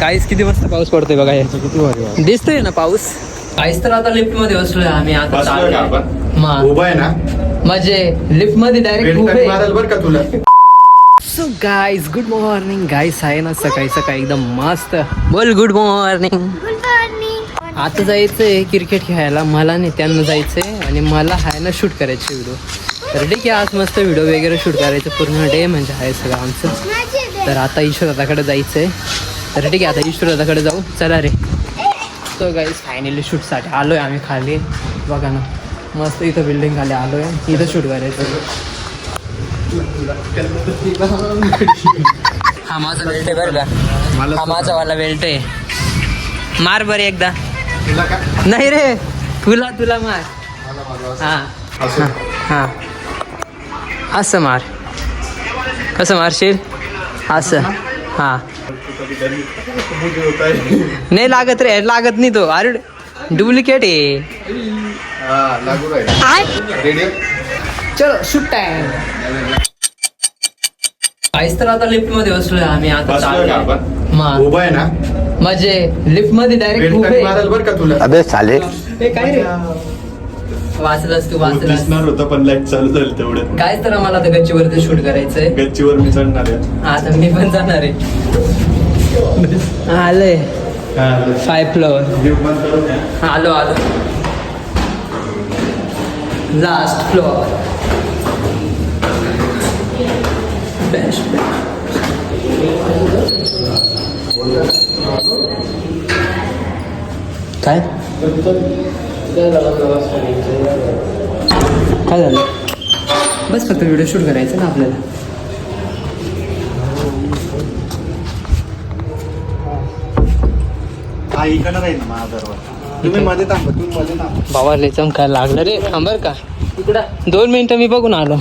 गाईस किती मस्त पाऊस पडतोय बघा याचा, किती भारी दिसतोय ना पाऊस. गाईस तर आता लिफ्ट मध्ये बसलोय आम्ही आता उभा आहे ना म्हणजे लिफ्ट मध्ये डायरेक्ट बरं का तुला. So guys good morning. Guys आहे ना सकाळी सकाळी एकदम मस्त. बोल गुड मॉर्निंग. आता जायचंय क्रिकेट खेळायला. मला नाही त्यांना जायचंय आणि मला आहे ना शूट करायचे व्हिडिओ. तर ठीक आहे आज मस्त व्हिडिओ वगैरे शूट करायचं पूर्ण डे म्हणजे आहे सगळं आमचं. तर आता ईश्वरदादाकडे जायचंय. तर ठीक आहे आता ईश्वरदादाकडे जाऊ चला रे. सो गाईज फायनली शूटसाठी आलोय आम्ही खाली. बघा ना मस्त इथं बिल्डिंग खाली आलोय. इथं शूट करायचं. हा माझा बेल्ट आहे बरं का. हा माझा वाला बेल्ट आहे. मार बरं एकदा. नाही रे तुला तुला मार. हा हा असं मार. कसं मारशील असं. हा नाही लागत रे. लागत नाही तो. अरे डुप्लिकेट आहे. चलो शूट टाइम. काहीच तर आता लिफ्ट मध्ये बसलोय आम्ही आता. उभा आहे ना म्हणजे लिफ्ट मध्ये डायरेक्ट बरं का तुला. अबे साले काय रे वाचलास तू वाचलास. होतं पण लाईट चालू झालं तेवढं. काय तर आम्हाला आता गच्चीवरती शूट करायचंय. गच्चीवर मी चढणार आहे. आता मी पण जाणार आहे. आलंय 5 फ्लोअर. आलो आलो लास्ट फ्लोअर. बेस्ट. काय काय झालं. बस फक्त व्हिडिओ शूट करायचं ना आपल्याला. इकडं राहील ना माझा दरवाजा. तुम्ही मध्ये थांबा. तुम्ही मध्ये थांबा. बाबा लय चमकायला लागलं रे. थांबर का इकडं 2 मिनिटं मी बघून आलो.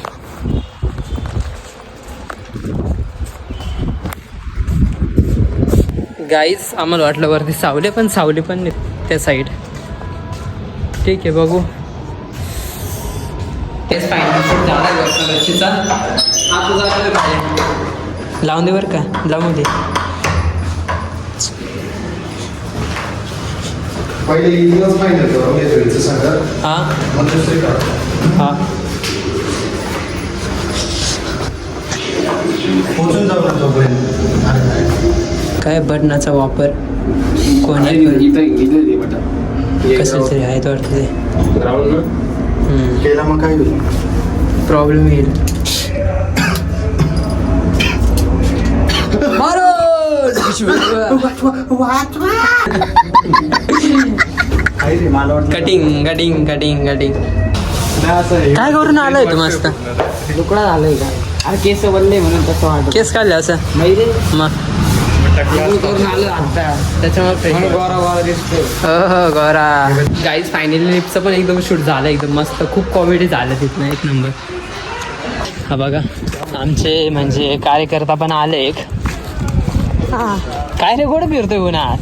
गाईज आम्हाला वाटलं वरती सावली पण नाही त्या साईड. ठीक आहे बघू. तेच फायनल लावून दे बरं का. लावून दे. हां हां पोचून जाऊ ना तोपर्यंत. काय बटनाचा वापर कोणी कसं तरी आहे वाटतं ते. केला मग काय होईल. प्रॉब्लेम येईल. Cutting cutting cutting cutting. काय करून आलाय तू मस्त. तुकडा झालाय का. अरे केस बनले म्हणून तसं वाटत. केस काढले असं नाही रे मग करून आलं आता त्याच्यामुळे गोरा गोरा दिसतोय. हो गोरा. गाईज फायनली लिफ्टचं पण एकदम शूट झालं एकदम मस्त. खूप कॉमेडी झालं तिथनं एक नंबर. हा बघा आमचे म्हणजे कार्यकर्ता पण आले एक. काय रे कुठं फिरतोय उन्हात.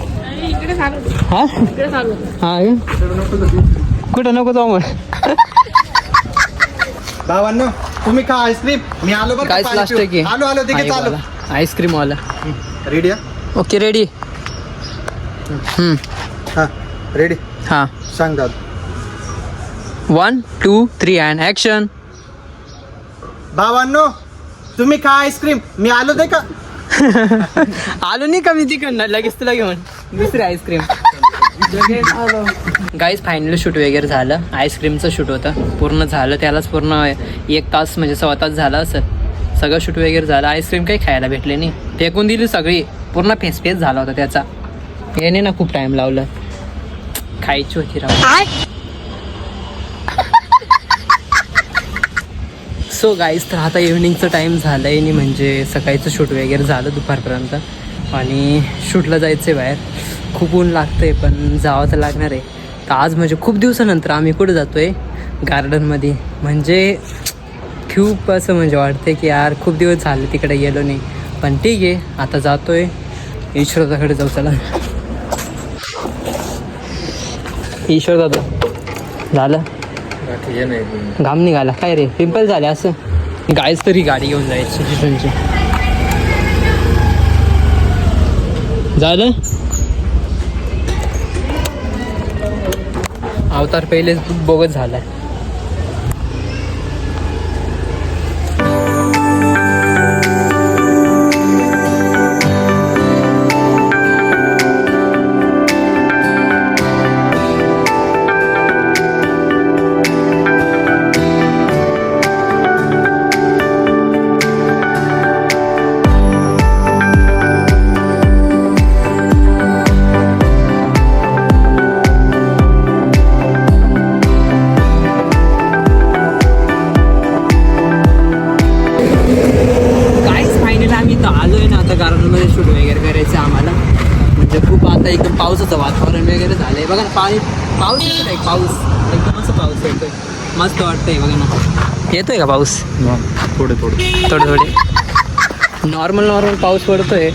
हा हा कुठं नको जाऊ मग. भावांनो तुम्ही का आईस्क्रीम. मी आलो बरं. काहीच लास्ट की आलो आलो तिथे चालू. आईस्क्रीम वाला रेडी. Okay ready. हा रेडी. हां सांग दादा. 1 2 3 अँड ॲक्शन. भावांनो तुम्ही का आईस्क्रीम. मी आलो ते का. आलो नाही का मी तिकडनं लगेच तुला घेऊन दुसरी आईस्क्रीम. गाईज फायनली शूट वगैरे झालं. आईस्क्रीमचं शूट होतं पूर्ण झालं. त्यालाच पूर्ण 1 तास म्हणजे 1.25 तास झाला असेल. सगळं शूट वगैरे झालं. आईस्क्रीम काही खायला भेटले नाही. फेकून दिली सगळी. पूर्ण फेस झाला होता त्याचा. याने ना खूप टाइम लावलं. खायची होती राव. सो गाईज तर आता इव्हनिंगचं टाईम झालं आहे आणि म्हणजे सकाळीचं शूट वगैरे झालं दुपारपर्यंत. आणि शूटला जायचं आहे बाहेर. खूप ऊन लागतं आहे पण जावं तर लागणार आहे. तर आज म्हणजे खूप दिवसानंतर आम्ही कुठं जातो आहे गार्डनमध्ये. म्हणजे खूप असं म्हणजे वाटतं की यार खूप दिवस झाले तिकडे गेलो नाही. पण ठीक आहे आता जातो आहे. ईश्वरदादाकडे जाऊ चला. ईश्वरदादा झालं घाम निघाला काय रे. पिंपल झाले असं. गायच तरी गाडी घेऊन जायची जिथूनची. झालं अवतार पहिलेच बोगस झालाय. गार्डनमध्ये शूट वगैरे करायचं आम्हाला. म्हणजे खूप आता एकदम पावसाचं वातावरण वगैरे झालंय बघा ना. पाऊस येतो एक पाऊस एकदम असं पाऊस येतोय मस्त वाटतंय बघा ना. येतोय का पाऊस? थोडे नॉर्मल पाऊस पडतोय.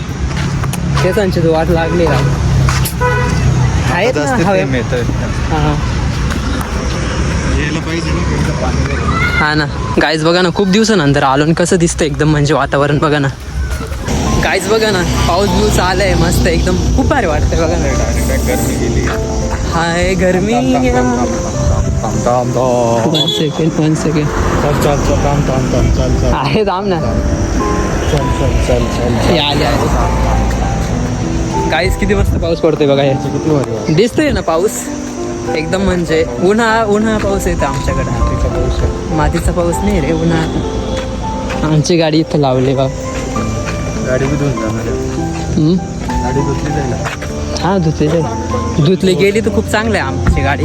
केसांची तो वाट लागली आहेत ना. हा ना गाईज बघा ना खूप दिवसानंतर आलो आणि कसं दिसतं एकदम म्हणजे वातावरण बघा ना. गाईज बघा ना पाऊस आलाय मस्त एकदम खूप भारी वाटतंय बघा ना. हाय गरमी. 1 सेकंड आहे थांब ना. गाईज किती मस्त पाऊस पडतोय बघा. किती दिसतोय ना पाऊस एकदम म्हणजे उन्हाळा पाऊस येतो आमच्याकडे. मातीचा पाऊस नाही रे उन्हाळा. आमची गाडी इथं लावली बा. गाडी बी धुवून जाणार. गाडी धुतली जाईल. हां धुतली गेली तर खूप चांगलं आहे आमची गाडी.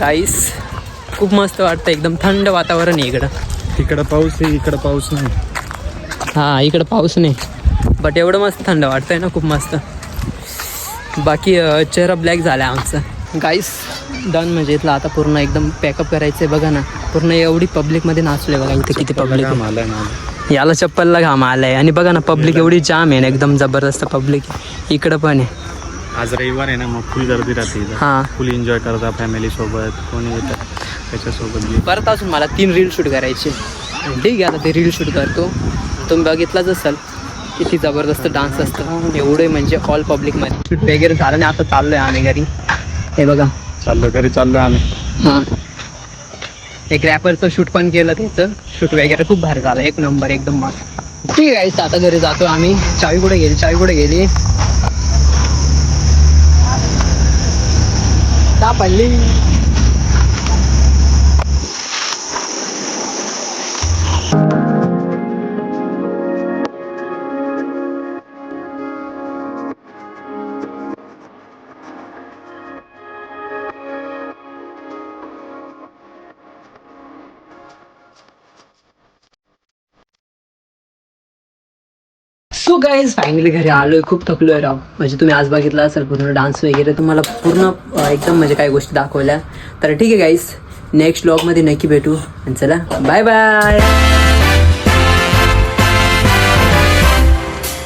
गाईस खूप मस्त वाटतं एकदम थंड वातावरण आहे इकडं. तिकडं पाऊस आहे इकडं पाऊस नाही. हां इकडं पाऊस नाही बट एवढं मस्त थंड वाटतंय ना खूप मस्त. बाकी चेहरा ब्लॅक झाला आहे आमचा. गाईस डन म्हणजे इथलं आता पूर्ण एकदम पॅकअप करायचं आहे बघा ना. पूर्ण एवढी पब्लिकमध्ये नाचले बघा इथे किती पब्लिक. याला चप्पलला घाम आलाय आणि बघा ना पब्लिक एवढी जाम आहे ना एकदम जबरदस्त पब्लिक इकडं पण आहे. आज रविवार आहे ना मग फुल गर्दी राहते. हां फुल एन्जॉय करता फॅमिली सोबत कोणी येतात त्याच्यासोबत. परत अजून मला 3 रील शूट करायचे. ठीक आहे आता ते रील शूट करतो. तुम्ही बघितलाच असाल किती जबरदस्त डान्स असतं एवढे म्हणजे ऑल पब्लिकमध्ये. शूट वगैरे झालं नाही आता चाललोय आम्ही घरी. हे बघा चाललो आम्ही. हां एक रॅपरचं शूट पण केलं. त्याचं शूट वगैरे खूप भारी झालं. एक नंबर एकदम मस्त. ठीक आहे आता घरी जातो आम्ही. चावी कुठे गेली पडली. सो गाईज फायनली घरी आलोय. खूप थकलोय राव. म्हणजे तुम्ही आज बघितला असेल पूर्ण डान्स वगैरे तुम्हाला पूर्ण एकदम म्हणजे काही गोष्टी दाखवल्या. तर ठीक आहे गाईज नेक्स्ट व्लॉगमध्ये नक्की भेटू आणि चला बाय बाय.